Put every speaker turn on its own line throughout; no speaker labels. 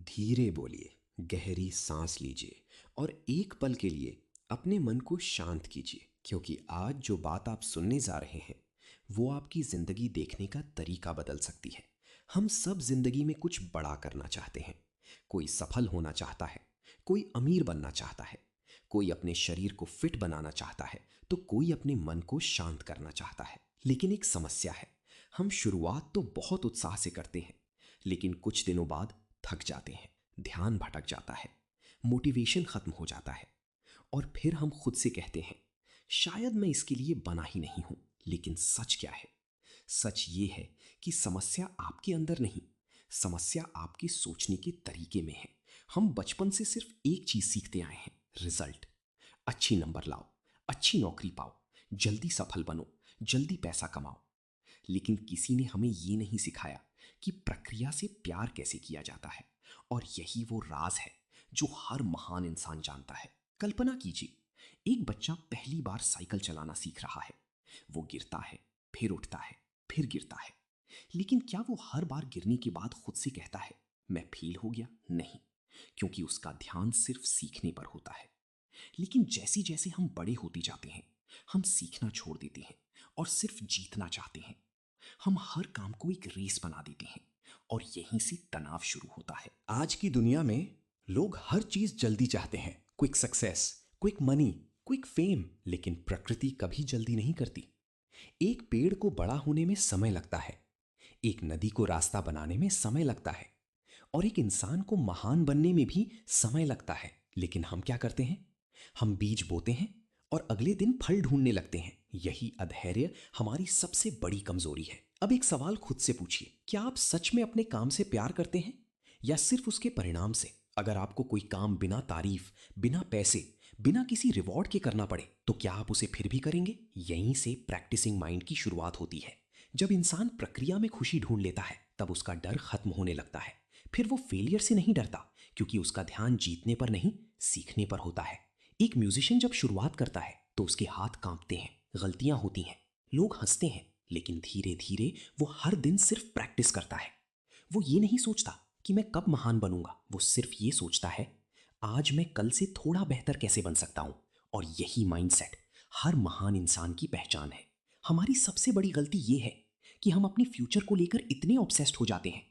धीरे बोलिए, गहरी सांस लीजिए और एक पल के लिए अपने मन को शांत कीजिए, क्योंकि आज जो बात आप सुनने जा रहे हैं वो आपकी जिंदगी देखने का तरीका बदल सकती है। हम सब जिंदगी में कुछ बड़ा करना चाहते हैं। कोई सफल होना चाहता है, कोई अमीर बनना चाहता है, कोई अपने शरीर को फिट बनाना चाहता है, तो कोई अपने मन को शांत करना चाहता है। लेकिन एक समस्या है, हम शुरुआत तो बहुत उत्साह से करते हैं, लेकिन कुछ दिनों बाद थक जाते हैं, ध्यान भटक जाता है, मोटिवेशन खत्म हो जाता है और फिर हम खुद से कहते हैं शायद मैं इसके लिए बना ही नहीं हूं। लेकिन सच क्या है? सच ये है कि समस्या आपके अंदर नहीं, समस्या आपके सोचने के तरीके में है। हम बचपन से सिर्फ एक चीज सीखते आए हैं, रिजल्ट। अच्छी नंबर लाओ, अच्छी नौकरी पाओ, जल्दी सफल बनो, जल्दी पैसा कमाओ। लेकिन किसी ने हमें ये नहीं सिखाया कि प्रक्रिया से प्यार कैसे किया जाता है। और यही वो राज है जो हर महान इंसान जानता है। कल्पना कीजिए, एक बच्चा पहली बार साइकिल चलाना सीख रहा है। वो गिरता है, फिर उठता है, फिर गिरता है। लेकिन क्या वो हर बार गिरने के बाद खुद से कहता है मैं फेल हो गया? नहीं, क्योंकि उसका ध्यान सिर्फ सीखने पर होता है। लेकिन जैसे जैसे हम बड़े होते जाते हैं, हम सीखना छोड़ देते हैं और सिर्फ जीतना चाहते हैं। हम हर काम को एक रेस बना देते हैं और यहीं से तनाव शुरू होता है। आज की दुनिया में लोग हर चीज जल्दी चाहते हैं, quick success, quick money, quick fame. लेकिन प्रकृति कभी जल्दी नहीं करती। एक पेड़ को बड़ा होने में समय लगता है, एक नदी को रास्ता बनाने में समय लगता है और एक इंसान को महान बनने में भी समय लगता है। लेकिन हम क्या करते हैं? हम बीज बोते हैं और अगले दिन फल ढूंढने लगते हैं। यही अधैर्य हमारी सबसे बड़ी कमजोरी है। अब एक सवाल खुद से पूछिए, क्या आप सच में अपने काम से प्यार करते हैं या सिर्फ उसके परिणाम से? अगर आपको कोई काम बिना तारीफ, बिना पैसे, बिना किसी रिवॉर्ड के करना पड़े, तो क्या आप उसे फिर भी करेंगे? यहीं से प्रैक्टिसिंग माइंड की शुरुआत होती है। जब इंसान प्रक्रिया में खुशी ढूंढ लेता है, तब उसका डर खत्म होने लगता है। फिर वो फेलियर से नहीं डरता, क्योंकि उसका ध्यान जीतने पर नहीं, सीखने पर होता है। एक म्यूजिशियन जब शुरुआत करता है तो उसके हाथ कांपते हैं, गलतियां होती हैं, लोग हंसते हैं। लेकिन धीरे धीरे वो हर दिन सिर्फ प्रैक्टिस करता है। वो ये नहीं सोचता कि मैं कब महान बनूंगा, वो सिर्फ ये सोचता है आज मैं कल से थोड़ा बेहतर कैसे बन सकता हूं। और यही माइंडसेट हर महान इंसान की पहचान है। हमारी सबसे बड़ी गलती ये है कि हम अपने फ्यूचर को लेकर इतने ऑब्सेस्ड हो जाते हैं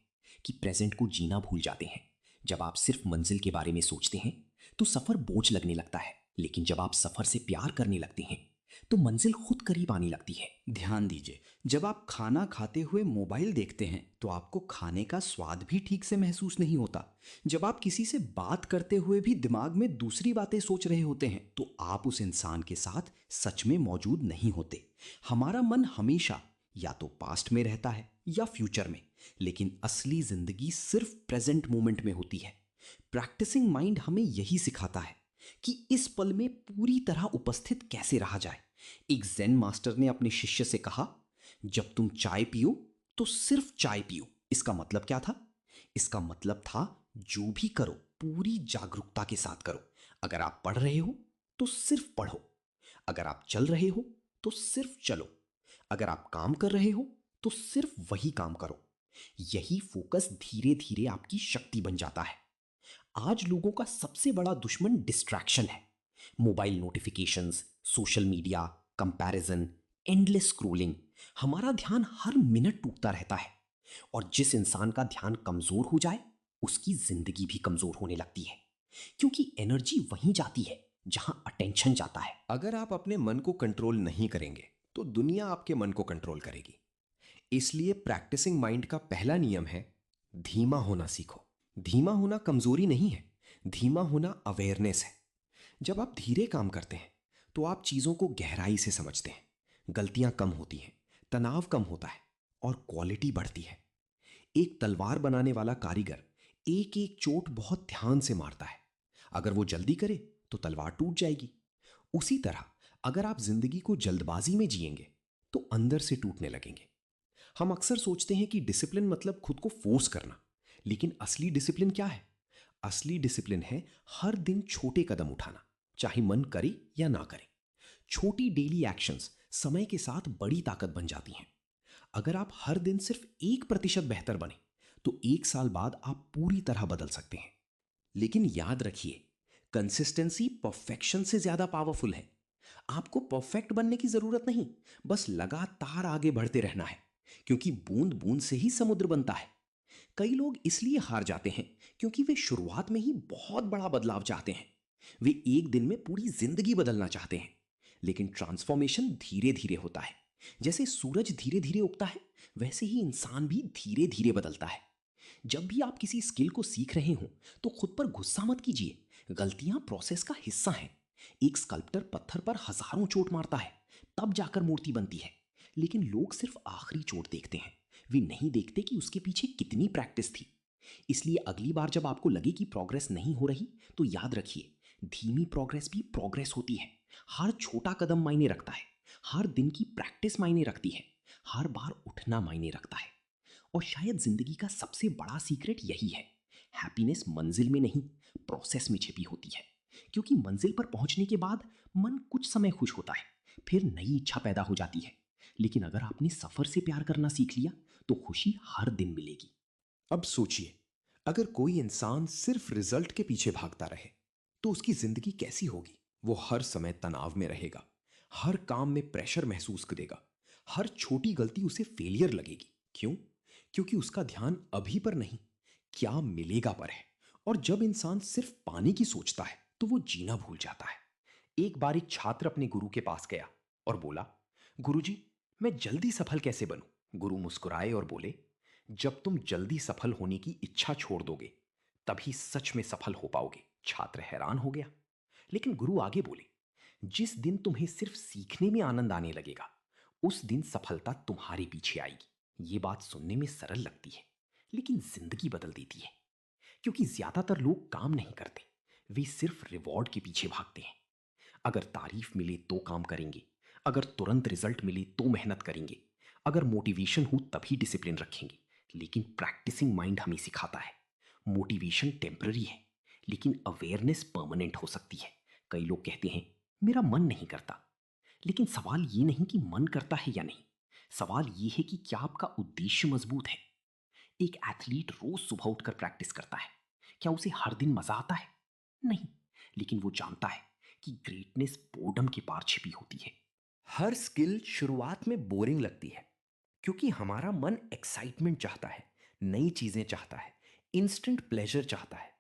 कि प्रेजेंट को जीना भूल जाते हैं। जब आप सिर्फ मंजिल के बारे में सोचते हैं तो सफर बोझ लगने लगता है, लेकिन जब आप सफर से प्यार करने लगते हैं तो मंजिल खुद करीब आने लगती है।
ध्यान दीजिए, जब आप खाना खाते हुए मोबाइल देखते हैं तो आपको खाने का स्वाद भी ठीक से महसूस नहीं होता। जब आप किसी से बात करते हुए भी दिमाग में दूसरी बातें सोच रहे होते हैं तो आप उस इंसान के साथ सच में मौजूद नहीं होते। हमारा मन हमेशा या तो पास्ट में रहता है या फ्यूचर में, लेकिन असली जिंदगी सिर्फ प्रेजेंट मोमेंट में होती है। प्रैक्टिसिंग माइंड हमें यही सिखाता है कि इस पल में पूरी तरह उपस्थित कैसे रहा जाए। एक ज़ेन मास्टर ने अपने शिष्य से कहा, जब तुम चाय पियो तो सिर्फ चाय पियो। इसका मतलब क्या था? इसका मतलब था जो भी करो पूरी जागरूकता के साथ करो। अगर आप पढ़ रहे हो तो सिर्फ पढ़ो, अगर आप चल रहे हो तो सिर्फ चलो, अगर आप काम कर रहे हो तो सिर्फ वही काम करो। यही फोकस धीरे धीरे आपकी शक्ति बन जाता है। आज लोगों का सबसे बड़ा दुश्मन डिस्ट्रैक्शन है। Mobile notifications, social media, comparison, endless scrolling. हमारा ध्यान हर मिनट टूटता रहता है और जिस इंसान का ध्यान कमजोर हो जाए उसकी जिंदगी भी कमजोर होने लगती है, क्योंकि एनर्जी वहीं जाती है जहां अटेंशन जाता है।
अगर आप अपने मन को कंट्रोल नहीं करेंगे तो दुनिया आपके मन को कंट्रोल करेगी। इसलिए प्रैक्टिसिंग माइंड का पहला नियम है धीमा होना सीखो। धीमा होना कमजोरी नहीं है, धीमा होना अवेयरनेस है। जब आप धीरे काम करते हैं तो आप चीजों को गहराई से समझते हैं, गलतियां कम होती हैं, तनाव कम होता है और क्वालिटी बढ़ती है। एक तलवार बनाने वाला कारीगर एक एक चोट बहुत ध्यान से मारता है। अगर वो जल्दी करे तो तलवार टूट जाएगी। उसी तरह अगर आप जिंदगी को जल्दबाजी में जिएंगे तो अंदर से टूटने लगेंगे। हम अक्सर सोचते हैं कि डिसिप्लिन मतलब खुद को फोर्स करना, लेकिन असली डिसिप्लिन क्या है? असली डिसिप्लिन है हर दिन छोटे कदम उठाना, चाहे मन करे या ना करे। छोटी डेली एक्शंस समय के साथ बड़ी ताकत बन जाती हैं। अगर आप हर दिन सिर्फ 1% बेहतर बने तो 1 साल बाद आप पूरी तरह बदल सकते हैं। लेकिन याद रखिए, कंसिस्टेंसी परफेक्शन से ज्यादा पावरफुल है। आपको परफेक्ट बनने की जरूरत नहीं, बस लगातार आगे बढ़ते रहना है, क्योंकि बूंद बूंद से ही समुद्र बनता है। कई लोग इसलिए हार जाते हैं क्योंकि वे शुरुआत में ही बहुत बड़ा बदलाव चाहते हैं। वे एक दिन में पूरी जिंदगी बदलना चाहते हैं, लेकिन ट्रांसफॉर्मेशन धीरे धीरे होता है। जैसे सूरज धीरे धीरे उगता है, वैसे ही इंसान भी धीरे धीरे बदलता है। जब भी आप किसी स्किल को सीख रहे हो तो खुद पर गुस्सा मत कीजिए। गलतियां प्रोसेस का हिस्सा हैं। एक स्कल्प्टर पत्थर पर हजारों चोट मारता है, तब जाकर मूर्ति बनती है। लेकिन लोग सिर्फ आखिरी चोट देखते हैं, वे नहीं देखते कि उसके पीछे कितनी प्रैक्टिस थी। इसलिए अगली बार जब आपको लगे कि प्रोग्रेस नहीं हो रही, तो याद रखिए, धीमी प्रोग्रेस भी प्रोग्रेस होती है। हर छोटा कदम मायने रखता है, हर दिन की प्रैक्टिस मायने रखती है, हर बार उठना मायने रखता है। और शायद जिंदगी का सबसे बड़ा सीक्रेट यही है, हैप्पीनेस मंजिल में नहीं, प्रोसेस में छिपी होती है। क्योंकि मंजिल पर पहुंचने के बाद मन कुछ समय खुश होता है, फिर नई इच्छा पैदा हो जाती है। लेकिन अगर आपने सफर से प्यार करना सीख लिया, तो खुशी हर दिन मिलेगी। अब सोचिए, अगर कोई इंसान सिर्फ रिजल्ट के पीछे भागता रहे, तो उसकी जिंदगी कैसी होगी? वो हर समय तनाव में रहेगा, हर काम में प्रेशर महसूस करेगा, हर छोटी गलती उसे फेलियर लगेगी। क्यों? क्योंकि उसका ध्यान अभी पर नहीं, क्या मिलेगा पर है। और जब इंसान सिर्फ पाने की सोचता है, तो वो जीना भूल जाता है। एक बार एक छात्र अपने गुरु के पास गया और बोला, गुरुजी, मैं जल्दी सफल कैसे बनूं? गुरु मुस्कुराए और बोले, जब तुम जल्दी सफल होने की इच्छा छोड़ दोगे, तभी सच में सफल हो पाओगे। छात्र हैरान हो गया, लेकिन गुरु आगे बोले, जिस दिन तुम्हें सिर्फ सीखने में आनंद आने लगेगा, उस दिन सफलता तुम्हारे पीछे आएगी। ये बात सुनने में सरल लगती है, लेकिन जिंदगी बदल देती है। क्योंकि ज्यादातर लोग काम नहीं करते, वे सिर्फ रिवॉर्ड के पीछे भागते हैं। अगर तारीफ मिले तो काम करेंगे, अगर तुरंत रिजल्ट मिले तो मेहनत करेंगे, अगर मोटिवेशन हो तभी डिसिप्लिन रखेंगे। लेकिन प्रैक्टिसिंग माइंड हमें सिखाता है, मोटिवेशन टेम्पररी है, लेकिन अवेयरनेस परमानेंट हो सकती है। कई लोग कहते हैं, मेरा मन नहीं करता। लेकिन सवाल ये नहीं कि मन करता है या नहीं, सवाल ये है कि क्या आपका उद्देश्य मजबूत है। एक एथलीट रोज सुबह उठकर प्रैक्टिस करता है, क्या उसे हर दिन मजा आता है? नहीं, लेकिन वो जानता है कि ग्रेटनेस बोर्डम के पार छिपी होती है। हर स्किल शुरुआत में बोरिंग लगती है, क्योंकि हमारा मन एक्साइटमेंट चाहता है, नई चीजें चाहता है, इंस्टेंट प्लेजर चाहता है।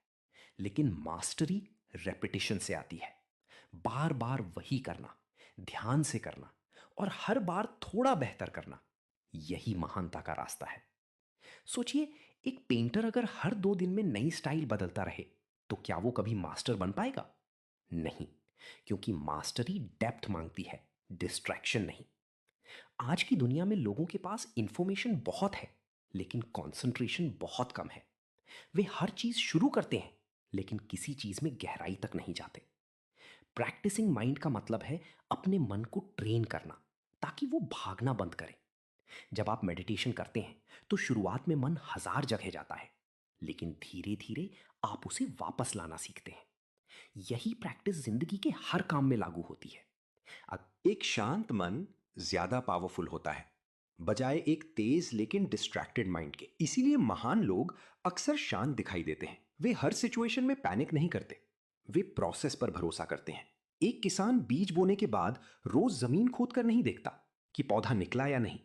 लेकिन मास्टरी रेपिटेशन से आती है। बार बार वही करना, ध्यान से करना, और हर बार थोड़ा बेहतर करना, यही महानता का रास्ता है। सोचिए, एक पेंटर अगर हर 2 दिन में नई स्टाइल बदलता रहे, तो क्या वो कभी मास्टर बन पाएगा? नहीं, क्योंकि मास्टरी डेप्थ मांगती है, डिस्ट्रैक्शन नहीं। आज की दुनिया में लोगों के पास इंफॉर्मेशन बहुत है, लेकिन कंसंट्रेशन बहुत कम है। वे हर चीज शुरू करते हैं, लेकिन किसी चीज में गहराई तक नहीं जाते। प्रैक्टिसिंग माइंड का मतलब है अपने मन को ट्रेन करना, ताकि वो भागना बंद करे। जब आप मेडिटेशन करते हैं, तो शुरुआत में मन हजार जगह जाता है, लेकिन धीरे धीरे आप उसे वापस लाना सीखते हैं। यही प्रैक्टिस जिंदगी के हर काम में लागू होती है। एक शांत मन ज्यादा पावरफुल होता है, बजाय एक तेज लेकिन डिस्ट्रैक्टेड माइंड के। इसीलिए महान लोग अक्सर शांत दिखाई देते हैं। वे हर सिचुएशन में पैनिक नहीं करते, वे प्रोसेस पर भरोसा करते हैं। एक किसान बीज बोने के बाद रोज जमीन खोदकर नहीं देखता कि पौधा निकला या नहीं।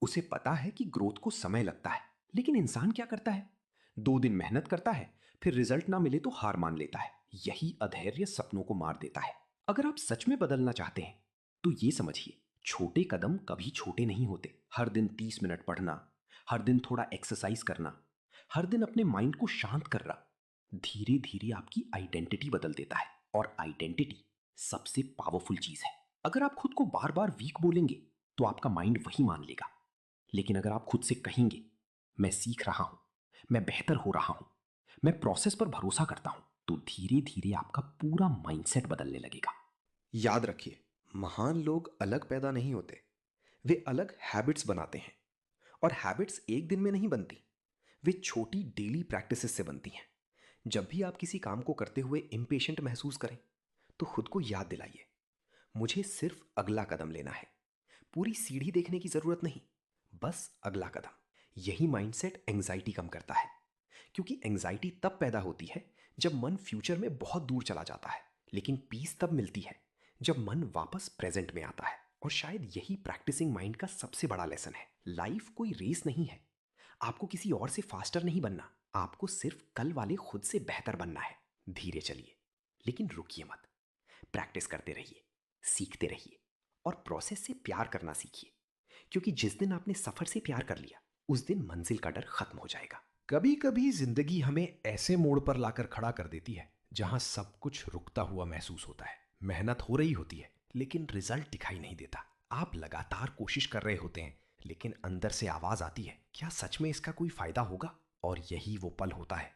उसे पता है कि ग्रोथ को समय लगता है। लेकिन इंसान क्या करता है? 2 दिन मेहनत करता है, फिर रिजल्ट ना मिले तो हार मान लेता है। यही अधैर्य सपनों को मार देता है। अगर आप सच में बदलना चाहते हैं, तो ये समझिए, छोटे कदम कभी छोटे नहीं होते। हर दिन 30 मिनट पढ़ना, हर दिन थोड़ा एक्सरसाइज करना, हर दिन अपने माइंड को शांत करना, धीरे धीरे आपकी आइडेंटिटी बदल देता है। और आइडेंटिटी सबसे पावरफुल चीज है। अगर आप खुद को बार बार वीक बोलेंगे, तो आपका माइंड वही मान लेगा। लेकिन अगर आप खुद से कहेंगे, मैं सीख रहा हूं, मैं बेहतर हो रहा हूं, मैं प्रोसेस पर भरोसा करता हूं, तो धीरे धीरे आपका पूरा माइंडसेट बदलने लगेगा। याद रखिए, महान लोग अलग पैदा नहीं होते, वे अलग हैबिट्स बनाते हैं। और हैबिट्स एक दिन में नहीं बनती, वे छोटी डेली प्रैक्टिसेस से बनती हैं। जब भी आप किसी काम को करते हुए इम्पेशेंट महसूस करें, तो खुद को याद दिलाइए, मुझे सिर्फ अगला कदम लेना है। पूरी सीढ़ी देखने की जरूरत नहीं, बस अगला कदम। यही माइंडसेट एंजाइटी कम करता है, क्योंकि एंजाइटी तब पैदा होती है जब मन फ्यूचर में बहुत दूर चला जाता है, लेकिन पीस तब मिलती है जब मन वापस प्रेजेंट में आता है। और शायद यही प्रैक्टिसिंग माइंड का सबसे बड़ा लेसन है। लाइफ कोई रेस नहीं है, आपको किसी और से फास्टर नहीं बनना, आपको सिर्फ कल वाले खुद से बेहतर बनना है। धीरे चलिए, लेकिन रुकिए मत। प्रैक्टिस करते रहिए, सीखते रहिए और प्रोसेस से प्यार करना सीखिए, क्योंकि जिस दिन आपने सफर से प्यार कर लिया, उस दिन मंजिल का डर खत्म हो जाएगा।
कभी कभी जिंदगी हमें ऐसे मोड़ पर लाकर खड़ा कर देती है जहां सब कुछ रुकता हुआ महसूस होता है। मेहनत हो रही होती है लेकिन रिजल्ट दिखाई नहीं देता। आप लगातार कोशिश कर रहे होते हैं लेकिन अंदर से आवाज आती है, क्या सच में इसका कोई फायदा होगा? और यही वो पल होता है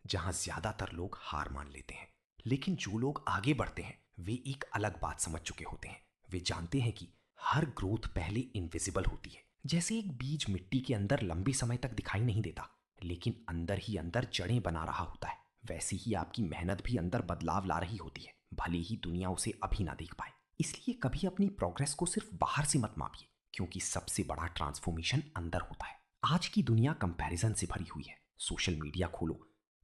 जहां ज्यादातर लोग हार मान लेते हैं। लेकिन जो लोग आगे बढ़ते हैं वे एक अलग बात समझ चुके होते हैं। वे जानते हैं कि हर ग्रोथ पहले इनविजिबल होती है। जैसे एक बीज मिट्टी के अंदर लंबे समय तक दिखाई नहीं देता, लेकिन अंदर ही अंदर जड़ें बना रहा होता है, वैसी ही आपकी मेहनत भी अंदर बदलाव ला रही होती है, भले ही दुनिया उसे अभी ना देख पाए। इसलिए कभी अपनी प्रोग्रेस को सिर्फ बाहर से मत मापिए, क्योंकि सबसे बड़ा ट्रांसफॉर्मेशन अंदर होता है। आज की दुनिया कंपैरिजन से भरी हुई है। सोशल मीडिया खोलो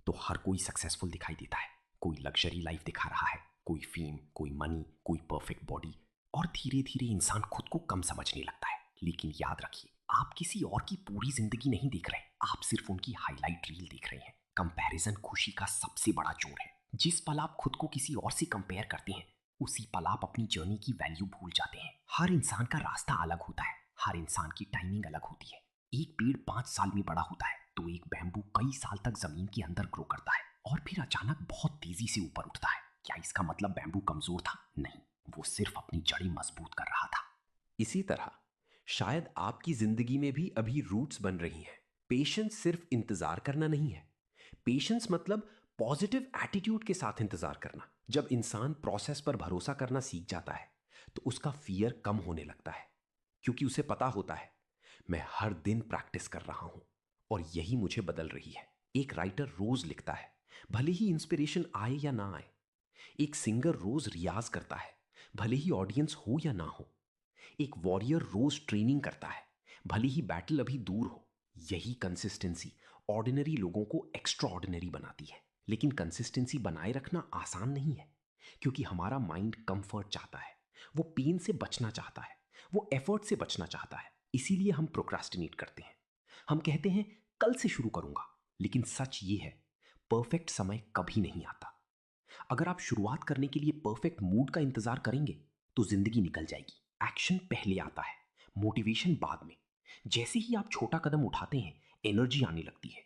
तो हर कोई सक्सेसफुल दिखाई देता है। कोई लग्जरी लाइफ दिखा रहा है, कोई फेम, कोई मनी, कोई परफेक्ट बॉडी, और धीरे धीरे इंसान खुद को कम समझने लगता है। लेकिन याद रखिए, आप किसी और की पूरी जिंदगी नहीं देख रहे, आप सिर्फ उनकी हाईलाइट रील देख रहे हैं। कंपैरिजन खुशी का सबसे बड़ा चोर है। जिस पल आप खुद को किसी और से कंपेयर करते हैं, उसी पल आप अपनी जर्नी की वैल्यू भूल जाते हैं। हर इंसान का रास्ता अलग होता है, हर इंसान की टाइमिंग अलग होती है। एक पेड़ 5 साल में बड़ा होता है तो एक बैम्बू कई साल तक जमीन के अंदर ग्रो करता है और फिर अचानक बहुत तेजी से ऊपर उठता है। क्या इसका मतलब बैम्बू कमजोर था? नहीं, वो सिर्फ अपनी जड़ें मजबूत कर रहा था।
इसी तरह शायद आपकी जिंदगी में भी अभी रूट्स बन रही हैं। पेशेंस सिर्फ इंतजार करना नहीं है। पेशेंस मतलब पॉजिटिव एटीट्यूड के साथ इंतजार करना। जब इंसान प्रोसेस पर भरोसा करना सीख जाता है तो उसका फियर कम होने लगता है, क्योंकि उसे पता होता है मैं हर दिन प्रैक्टिस कर रहा हूं और यही मुझे बदल रही है। एक राइटर रोज लिखता है, भले ही इंस्पिरेशन आए या ना आए। एक सिंगर रोज रियाज करता है, भले ही ऑडियंस हो या ना हो। एक वॉरियर रोज ट्रेनिंग करता है, भले ही बैटल अभी दूर हो। यही कंसिस्टेंसी ऑर्डिनरी लोगों को एक्स्ट्रा ऑर्डिनरी बनाती है। लेकिन कंसिस्टेंसी बनाए रखना आसान नहीं है, क्योंकि हमारा माइंड कंफर्ट चाहता है, वो पेन से बचना चाहता है, वो एफर्ट से बचना चाहता है। इसीलिए हम प्रोक्रास्टिनेट करते हैं। हम कहते हैं कल से शुरू करूंगा, लेकिन सच ये है परफेक्ट समय कभी नहीं आता। अगर आप शुरुआत करने के लिए परफेक्ट मूड का इंतजार करेंगे तो जिंदगी निकल जाएगी। एक्शन पहले आता है, मोटिवेशन बाद में। जैसे ही आप छोटा कदम उठाते हैं एनर्जी आने लगती है,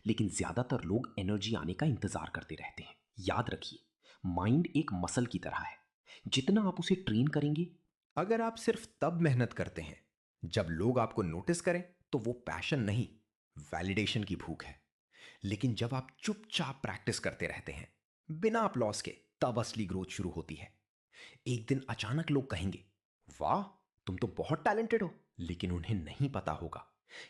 लेकिन ज्यादातर लोग एनर्जी आने का इंतजार करते रहते हैं। याद रखिए, माइंड एक मसल की तरह है, जितना आप उसे ट्रेन करेंगे।
अगर आप सिर्फ तब मेहनत करते हैं जब लोग आपको नोटिस करें तो वो पैशन नहीं, वैलिडेशन की भूख है। लेकिन जब आप चुपचाप प्रैक्टिस करते रहते हैं बिना अपलॉस के, तब असली ग्रोथ शुरू होती है। एक दिन अचानक लोग कहेंगे, वाह तुम तो बहुत टैलेंटेड हो। लेकिन उन्हें नहीं पता होगा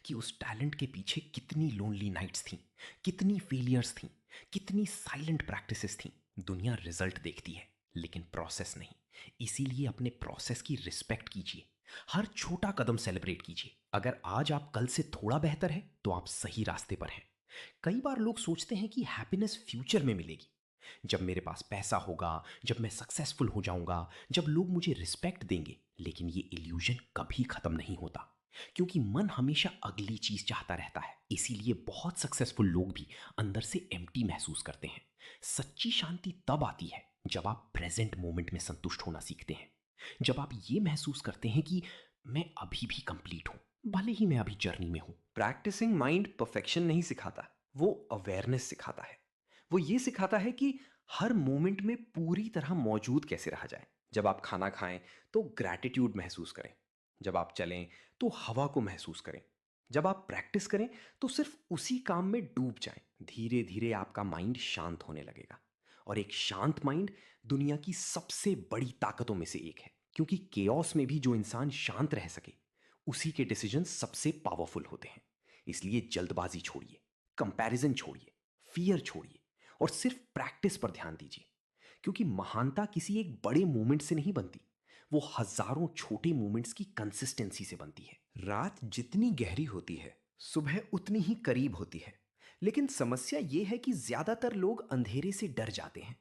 कि उस टैलेंट के पीछे कितनी लोनली नाइट्स थीं, कितनी फेलियर्स थीं, कितनी साइलेंट प्रैक्टिसेस थीं। दुनिया रिजल्ट देखती है लेकिन प्रोसेस नहीं। इसीलिए अपने प्रोसेस की रिस्पेक्ट कीजिए, हर छोटा कदम सेलिब्रेट कीजिए। अगर आज आप कल से थोड़ा बेहतर है तो आप सही रास्ते पर हैं। कई बार लोग सोचते हैं कि हैप्पीनेस फ्यूचर में मिलेगी, जब मेरे पास पैसा होगा, जब मैं सक्सेसफुल हो जाऊंगा, जब लोग मुझे रिस्पेक्ट देंगे। लेकिन ये इल्यूजन कभी खत्म नहीं होता, क्योंकि मन हमेशा अगली चीज चाहता रहता है। इसीलिए बहुत सक्सेसफुल लोग भी अंदर से एम्प्टी महसूस करते हैं। सच्ची शांति तब आती है जब आप प्रेजेंट मोमेंट में संतुष्ट होना सीखते हैं, जब आप ये महसूस करते हैं कि मैं अभी भी कंप्लीट हूं, भले ही मैं अभी जर्नी में हूं।
प्रैक्टिसिंग माइंड परफेक्शन नहीं सिखाता, वो अवेयरनेस सिखाता है। वो ये सिखाता है कि हर मोमेंट में पूरी तरह मौजूद कैसे रहा जाए। जब आप खाना खाएं तो ग्रैटिट्यूड महसूस करें, जब आप चलें तो हवा को महसूस करें, जब आप प्रैक्टिस करें तो सिर्फ उसी काम में डूब जाएं। धीरे धीरे आपका माइंड शांत होने लगेगा, और एक शांत माइंड दुनिया की सबसे बड़ी ताकतों में से एक है, क्योंकि केओस में भी जो इंसान शांत रह सके उसी के डिसीजन सबसे पावरफुल होते हैं। इसलिए जल्दबाजी छोड़िए, कंपैरिजन छोड़िए, फियर छोड़िए और सिर्फ प्रैक्टिस पर ध्यान दीजिए, क्योंकि महानता किसी एक बड़े मोमेंट से नहीं बनती, वो हजारों छोटे मोमेंट्स की कंसिस्टेंसी से बनती है।
रात जितनी गहरी होती है
सुबह उतनी ही करीब होती है, लेकिन समस्या ये है कि ज्यादातर लोग अंधेरे से डर जाते हैं।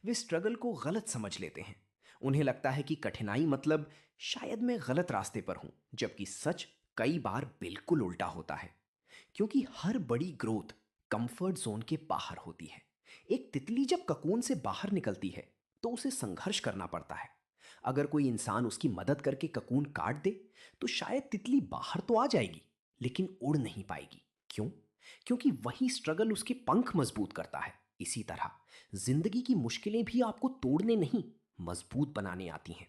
वे स्ट्रगल को गलत समझ लेते हैं। उन्हें लगता है कि कठिनाई मतलब शायद मैं गलत रास्ते पर हूं, जबकि सच कई बार बिल्कुल उल्टा होता है। क्योंकि हर बड़ी ग्रोथ कंफर्ट जोन के बाहर होती है। एक तितली जब ककून से बाहर निकलती है तो उसे संघर्ष करना पड़ता है। अगर कोई इंसान उसकी मदद करके ककून काट दे तो शायद तितली बाहर तो आ जाएगी, लेकिन उड़ नहीं पाएगी। क्यों? क्योंकि वही स्ट्रगल उसके पंख मजबूत करता है। इसी तरह जिंदगी की मुश्किलें भी आपको तोड़ने नहीं, मजबूत बनाने आती हैं।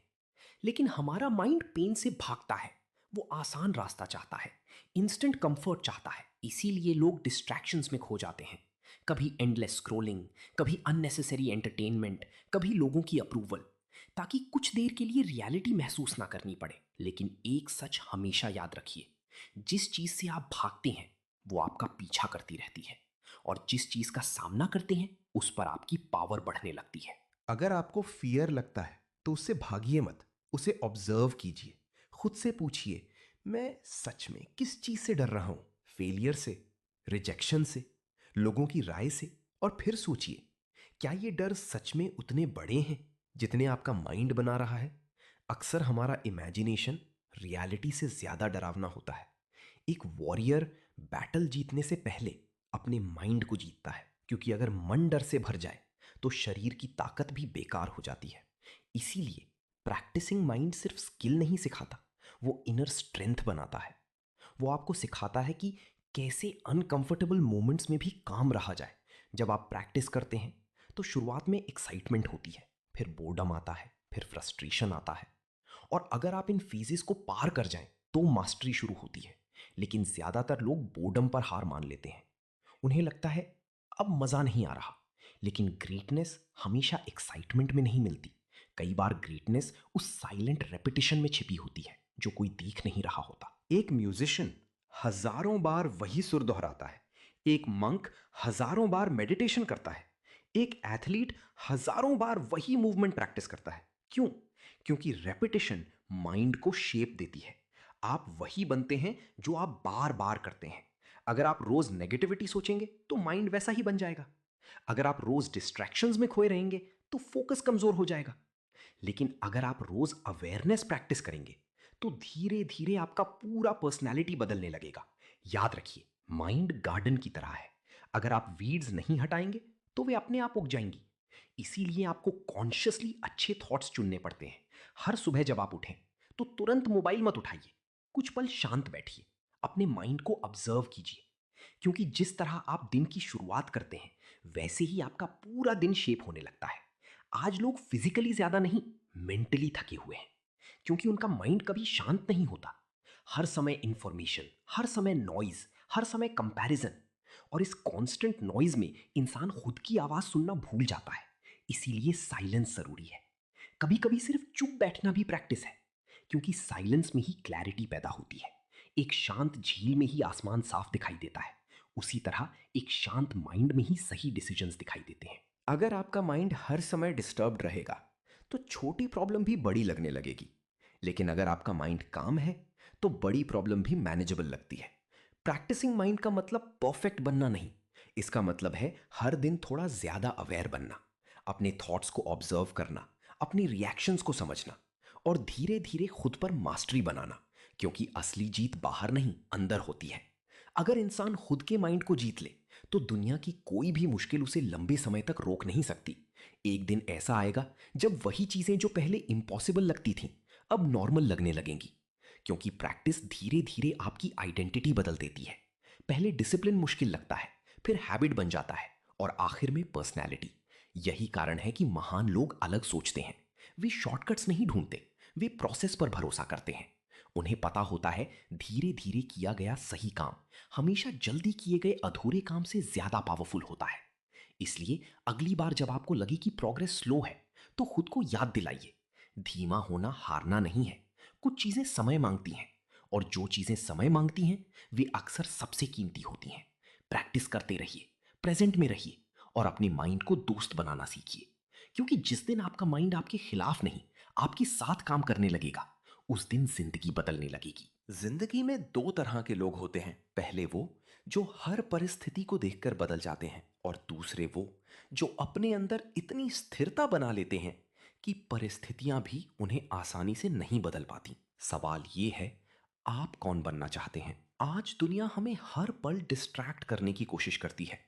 लेकिन हमारा माइंड पेन से भागता है। वो आसान रास्ता चाहता है, इंस्टेंट कंफर्ट चाहता है। इसीलिए लोग डिस्ट्रैक्शंस में खो जाते हैं। कभी एंडलेस स्क्रोलिंग, कभी अननेसेसरी एंटरटेनमेंट, कभी लोगों की अप्रूवल, ताकि कुछ देर के लिए रियलिटी महसूस ना करनी पड़े। लेकिन एक सच हमेशा याद रखिए, जिस चीज से आप भागते हैं वो आपका पीछा करती रहती है, और जिस चीज का सामना करते हैं उस पर आपकी पावर बढ़ने लगती है।
अगर आपको फियर लगता है तो उससे भागिए मत, उसे ऑब्जर्व कीजिए। खुद से पूछिए, मैं सच में किस चीज से डर रहा हूं? फेलियर से, रिजेक्शन से, लोगों की राय से? और फिर सोचिए, क्या ये डर सच में उतने बड़े हैं जितने आपका माइंड बना रहा है? अक्सर हमारा इमेजिनेशन रियलिटी से ज्यादा डरावना होता है। एक वॉरियर बैटल जीतने से पहले अपने माइंड को जीतता है, क्योंकि अगर मन डर से भर जाए तो शरीर की ताकत भी बेकार हो जाती है। इसीलिए प्रैक्टिसिंग माइंड सिर्फ स्किल नहीं सिखाता, वो इनर स्ट्रेंथ बनाता है। वो आपको सिखाता है कि कैसे अनकंफर्टेबल मोमेंट्स में भी काम रहा जाए। जब आप प्रैक्टिस करते हैं तो शुरुआत में एक्साइटमेंट होती है, फिर बोर्डम आता है, फिर फ्रस्ट्रेशन आता है, और अगर आप इन फेजेस को पार कर जाएं तो मास्टरी शुरू होती है। लेकिन ज्यादातर लोग बोर्डम पर हार मान लेते हैं। उन्हें लगता है अब मजा नहीं आ रहा। लेकिन ग्रेटनेस हमेशा एक्साइटमेंट में नहीं मिलती। कई बार ग्रेटनेस उस साइलेंट रेपिटेशन में छिपी होती है जो कोई देख नहीं रहा होता। एक म्यूजिशियन हजारों बार वही सुर दोहराता है, एक मंक हजारों बार मेडिटेशन करता है, एक एथलीट हजारों बार वही मूवमेंट प्रैक्टिस करता है। क्यों? क्योंकि रेपिटेशन माइंड को शेप देती है। आप वही बनते हैं जो आप बार बार करते हैं। अगर आप रोज नेगेटिविटी सोचेंगे तो माइंड वैसा ही बन जाएगा। अगर आप रोज डिस्ट्रैक्शंस में खोए रहेंगे तो फोकस कमजोर हो जाएगा। लेकिन अगर आप रोज अवेयरनेस प्रैक्टिस करेंगे तो धीरे धीरे आपका पूरा पर्सनैलिटी बदलने लगेगा। याद रखिए, माइंड गार्डन की तरह है। अगर आप वीड्स नहीं हटाएंगे तो वे अपने आप उग जाएंगी। इसीलिए आपको कॉन्शियसली अच्छे थॉट्स चुनने पड़ते हैं। हर सुबह जब आप उठें तो तुरंत मोबाइल मत उठाइए। कुछ पल शांत बैठिए, अपने माइंड को ऑब्जर्व कीजिए। क्योंकि जिस तरह आप दिन की शुरुआत करते हैं वैसे ही आपका पूरा दिन शेप होने लगता है। आज लोग फिजिकली ज्यादा नहीं, मेंटली थके हुए हैं, क्योंकि उनका माइंड कभी शांत नहीं होता। हर समय इंफॉर्मेशन, हर समय नॉइज, हर समय कंपैरिजन, और इस कांस्टेंट नॉइज में इंसान खुद की आवाज सुनना भूल जाता है। इसीलिए साइलेंस जरूरी है। कभी कभी सिर्फ चुप बैठना भी प्रैक्टिस है, क्योंकि साइलेंस में ही क्लैरिटी पैदा होती है। एक शांत झील में ही आसमान साफ दिखाई देता है, उसी तरह एक शांत माइंड में ही सही डिसीजंस दिखाई देते हैं। अगर आपका माइंड हर समय डिस्टर्ब्ड रहेगा तो छोटी प्रॉब्लम भी बड़ी लगने लगेगी। लेकिन अगर आपका माइंड काम है तो बड़ी प्रॉब्लम भी मैनेजेबल लगती है। प्रैक्टिसिंग माइंड का मतलब परफेक्ट बनना नहीं, इसका मतलब है हर दिन थोड़ा ज्यादा अवेयर बनना, अपने थॉट्स को ऑब्जर्व करना, अपनी रिएक्शंस को समझना, और धीरे धीरे खुद पर मास्टरी बनाना। क्योंकि असली जीत बाहर नहीं, अंदर होती है। अगर इंसान खुद के माइंड को जीत ले तो दुनिया की कोई भी मुश्किल उसे लंबे समय तक रोक नहीं सकती। एक दिन ऐसा आएगा जब वही चीजें जो पहले इम्पॉसिबल लगती थीं अब नॉर्मल लगने लगेंगी। क्योंकि प्रैक्टिस धीरे धीरे आपकी आइडेंटिटी बदल देती है। पहले डिसिप्लिन मुश्किल लगता है, फिर हैबिट बन जाता है, और आखिर में पर्सनैलिटी। यही कारण है कि महान लोग अलग सोचते हैं। वे शॉर्टकट्स नहीं ढूंढते, वे प्रोसेस पर भरोसा करते हैं। उन्हें पता होता है धीरे धीरे किया गया सही काम हमेशा जल्दी किए गए अधूरे काम से ज्यादा पावरफुल होता है। इसलिए अगली बार जब आपको लगे कि प्रोग्रेस स्लो है तो खुद को याद दिलाइए, धीमा होना हारना नहीं है। कुछ चीजें समय मांगती हैं, और जो चीजें समय मांगती हैं वे अक्सर सबसे कीमती होती हैं। प्रैक्टिस करते रहिए, प्रेजेंट में रहिए, और अपने माइंड को दोस्त बनाना सीखिए। क्योंकि जिस दिन आपका माइंड आपके खिलाफ नहीं, आपके साथ काम करने लगेगा, उस दिन जिंदगी बदलने लगेगी।
जिंदगी में दो तरह के लोग होते हैं। पहले वो जो हर परिस्थिति को देखकर बदल जाते हैं, और दूसरे वो जो अपने अंदर इतनी स्थिरता बना लेते हैं कि परिस्थितियां भी उन्हें आसानी से नहीं बदल पाती। सवाल ये है, आप कौन बनना चाहते हैं? आज दुनिया हमें हर पल डिस्ट्रैक्ट करने की कोशिश करती है।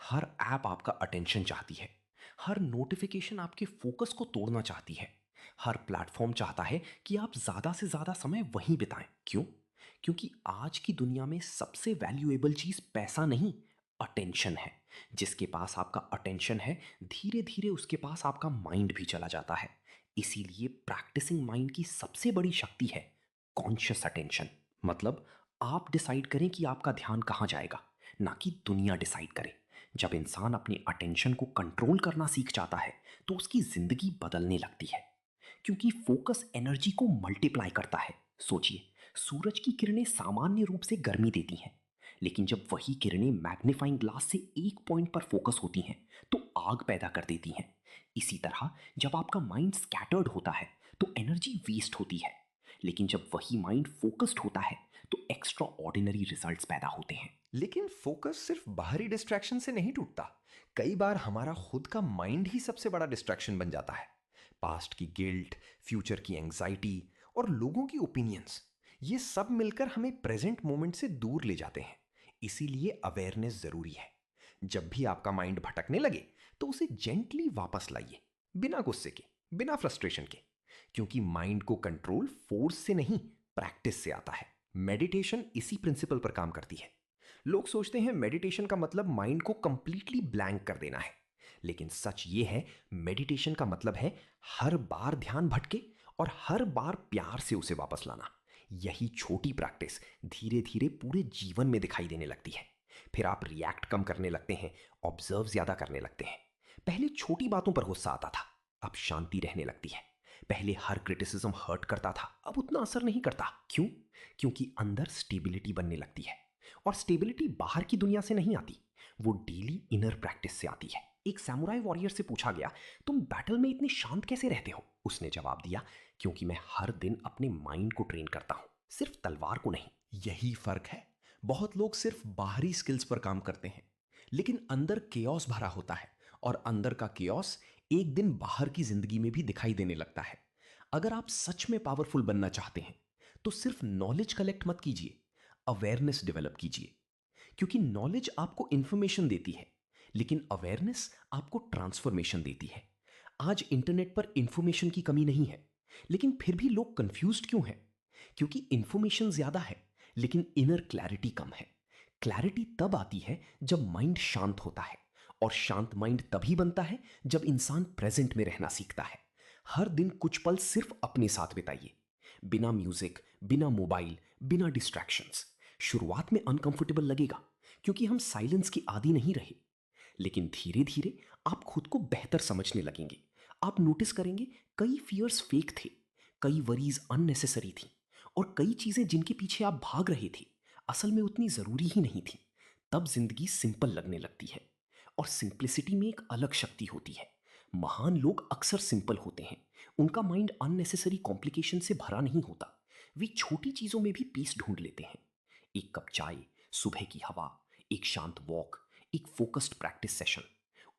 हर ऐप आपका अटेंशन चाहती है। हर नोटिफिकेशन आपके फोकस को तोड़ना चाहती है। हर प्लेटफॉर्म चाहता है कि आप ज्यादा से ज्यादा समय वहीं बिताएं। क्यों? क्योंकि आज की दुनिया में सबसे वैल्यूएबल चीज पैसा नहीं, अटेंशन है। जिसके पास आपका अटेंशन है, धीरे धीरे उसके पास आपका माइंड भी चला जाता है। इसीलिए प्रैक्टिसिंग माइंड की सबसे बड़ी शक्ति है कॉन्शियस अटेंशन। मतलब आप डिसाइड करें कि आपका ध्यान कहाँ जाएगा, ना कि दुनिया डिसाइड करे। जब इंसान अपनी अटेंशन को कंट्रोल करना सीख जाता है तो उसकी जिंदगी बदलने लगती है, क्योंकि फोकस एनर्जी को मल्टीप्लाई करता है। सोचिए, सूरज की किरणें सामान्य रूप से गर्मी देती हैं, लेकिन जब वही किरणें मैग्नीफाइंग ग्लास से एक पॉइंट पर फोकस होती हैं तो आग पैदा कर देती हैं। इसी तरह जब आपका माइंड स्कैटर्ड होता है तो एनर्जी वेस्ट होती है, लेकिन जब वही माइंड फोकस्ड होता है तो एक्स्ट्रा ऑर्डिनरी रिजल्ट्स पैदा होते हैं।
लेकिन फोकस सिर्फ बाहरी डिस्ट्रैक्शन से नहीं टूटता। कई बार हमारा खुद का माइंड ही सबसे बड़ा डिस्ट्रैक्शन बन जाता है। पास्ट की गिल्ट, फ्यूचर की एंग्जाइटी और लोगों की ओपिनियंस, ये सब मिलकर हमें प्रेजेंट मोमेंट से दूर ले जाते हैं। इसीलिए अवेयरनेस जरूरी है। जब भी आपका माइंड भटकने लगे तो उसे जेंटली वापस लाइए, बिना गुस्से के, बिना फ्रस्ट्रेशन के। क्योंकि माइंड को कंट्रोल फोर्स से नहीं, प्रैक्टिस से आता है। मेडिटेशन इसी प्रिंसिपल पर काम करती है। लोग सोचते हैं मेडिटेशन का मतलब माइंड को कंप्लीटली ब्लैंक कर देना है, लेकिन सच ये है, मेडिटेशन का मतलब है हर बार ध्यान भटके और हर बार प्यार से उसे वापस लाना। यही छोटी प्रैक्टिस धीरे धीरे पूरे जीवन में दिखाई देने लगती है। फिर आप रिएक्ट कम करने लगते हैं, ऑब्जर्व ज्यादा करने लगते हैं। पहले छोटी बातों पर गुस्सा आता था, अब शांति रहने लगती है। पहले हर क्रिटिसिज्म हर्ट करता था, अब उतना असर नहीं करता। क्यों? क्योंकि अंदर स्टेबिलिटी बनने लगती है। और स्टेबिलिटी बाहर की दुनिया से नहीं आती, वो डेली इनर प्रैक्टिस से आती है। एक सैमुराई वॉरियर से पूछा गया, तुम बैटल में इतने शांत कैसे रहते हो? उसने जवाब दिया, क्योंकि मैं हर दिन अपने माइंड को ट्रेन करता हूं, सिर्फ तलवार को नहीं।
यही फर्क है। बहुत लोग सिर्फ बाहरी स्किल्स पर काम करते हैं, लेकिन अंदर केओस भरा होता है, और अंदर का केओस एक दिन बाहर की जिंदगी में भी दिखाई देने लगता है। अगर आप सच में पावरफुल बनना चाहते हैं तो सिर्फ नॉलेज कलेक्ट मत कीजिए, अवेयरनेस डेवलप कीजिए। क्योंकि नॉलेज आपको इंफॉर्मेशन देती है, लेकिन अवेयरनेस आपको ट्रांसफॉर्मेशन देती है। आज इंटरनेट पर इंफॉर्मेशन की कमी नहीं है, लेकिन फिर भी लोग कंफ्यूज्ड क्यों हैं? क्योंकि इंफॉर्मेशन ज्यादा है लेकिन इनर क्लैरिटी कम है। क्लैरिटी तब आती है जब माइंड शांत होता है, और शांत माइंड तभी बनता है जब इंसान प्रेजेंट में रहना सीखता है। हर दिन कुछ पल सिर्फ अपने साथ बिताइए, बिना म्यूजिक, बिना मोबाइल, बिना डिस्ट्रैक्शंस। शुरुआत में अनकंफर्टेबल लगेगा, क्योंकि हम साइलेंस की आदी नहीं रहे, लेकिन धीरे धीरे आप खुद को बेहतर समझने लगेंगे। आप नोटिस करेंगे कई फियर्स फेक थे, कई वरीज अननेसेसरी थी, और कई चीजें जिनके पीछे आप भाग रहे थे असल में उतनी जरूरी ही नहीं थी। तब जिंदगी सिंपल लगने लगती है, और सिंप्लिसिटी में एक अलग शक्ति होती है। महान लोग अक्सर सिंपल होते हैं, उनका माइंड अननेसेसरी कॉम्प्लिकेशन से भरा नहीं होता। वे छोटी चीजों में भी पीस ढूंढ लेते हैं। एक कप चाय, सुबह की हवा, एक शांत वॉक, एक फोकस्ड प्रैक्टिस सेशन,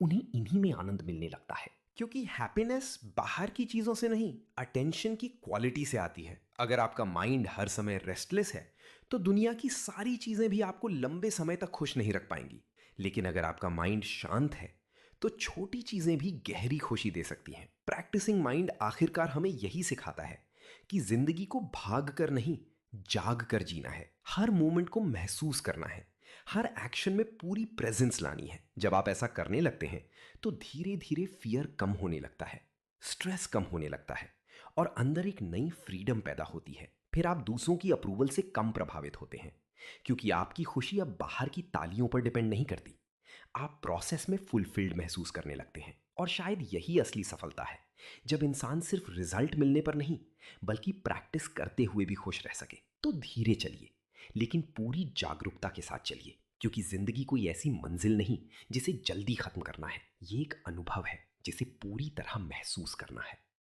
उन्हें इन्हीं में आनंद मिलने लगता है।
क्योंकि हैप्पीनेस बाहर की चीजों से नहीं, अटेंशन की क्वालिटी से आती है। अगर आपका माइंड हर समय रेस्टलेस है तो दुनिया की सारी चीजें भी आपको लंबे समय तक खुश नहीं रख पाएंगी। लेकिन अगर आपका माइंड शांत है तो छोटी चीजें भी गहरी खुशी दे सकती हैं। प्रैक्टिसिंग माइंड आखिरकार हमें यही सिखाता है कि जिंदगी को भाग कर नहीं, जाग कर जीना है। हर मोमेंट को महसूस करना है, हर एक्शन में पूरी प्रेजेंस लानी है। जब आप ऐसा करने लगते हैं तो धीरे धीरे फियर कम होने लगता है, स्ट्रेस कम होने लगता है, और अंदर एक नई फ्रीडम पैदा होती है। फिर आप दूसरों की अप्रूवल से कम प्रभावित होते हैं, क्योंकि आपकी खुशी अब बाहर की तालियों पर डिपेंड नहीं करती। आप प्रोसेस में फुलफिल्ड महसूस करने लगते हैं। और शायद यही असली सफलता है, जब इंसान सिर्फ रिजल्ट मिलने पर नहीं बल्कि प्रैक्टिस करते हुए भी खुश रह सके। तो धीरे चलिए, लेकिन पूरी जागरूकता के साथ चलिए, क्योंकि जिंदगी कोई ऐसी मंजिल नहीं जिसे जल्दी खत्म करना है। ये एक अनुभव है जिसे पूरी तरह महसूस करना है।